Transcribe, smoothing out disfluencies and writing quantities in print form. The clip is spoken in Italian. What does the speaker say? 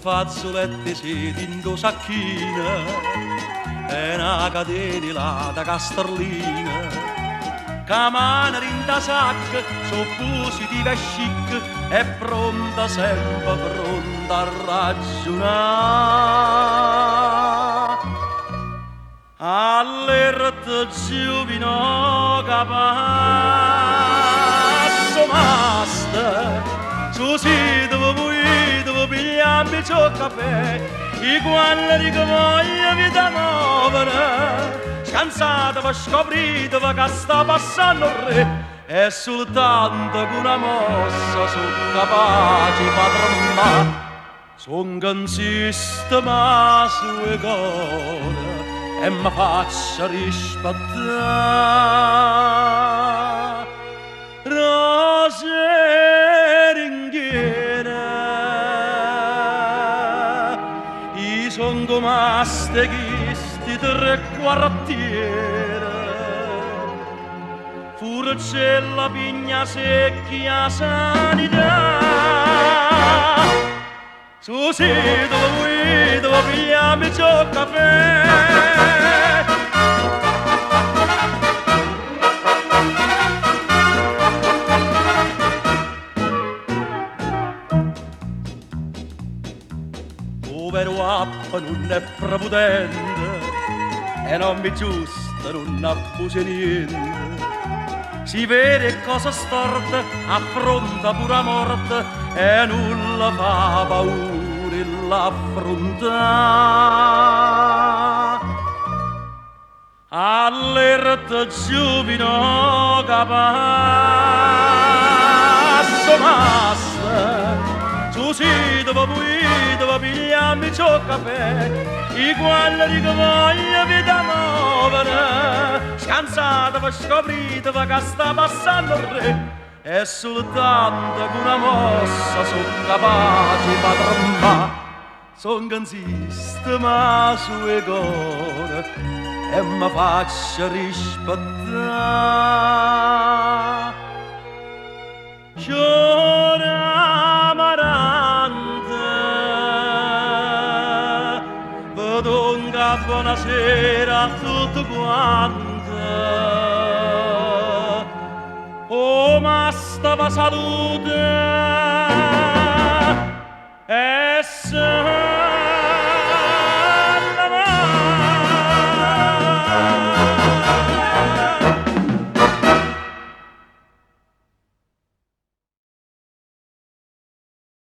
Fazzoletti sedi in do sacchina e una catena da casterlina camana in da sacca so positiva e chic e pronta sempre pronta a ragionare all'erte giovino capasso master su sito pigliammi ciò caffè i quali che voglio vita nuova scansata per scoprire che sta passando il re e soltanto con una mossa sono capace padron ma son consiste ma sue cose e mi faccia rispettare rose son come steghisti tre quartiere furcella pigna secchia sanità su sito guido pigliami ciò caffè povero appa non è prepotente e non mi giusta, non abbusa niente. Si vede cosa storta, affronta pure la morte e nulla fa paura l'affronta. All'erte giovino capasso massa, su sito dove pigliami ciò caffè, i quali che voglio vita nuova, scansata per scoprire che sta passando il re, e soltanto con una mossa sono capace di padron son consiste ma sue cose e mi faccia rispettare. Giora amarante, vedonga buonasera a tutti quanti. Oh, ma stava salute e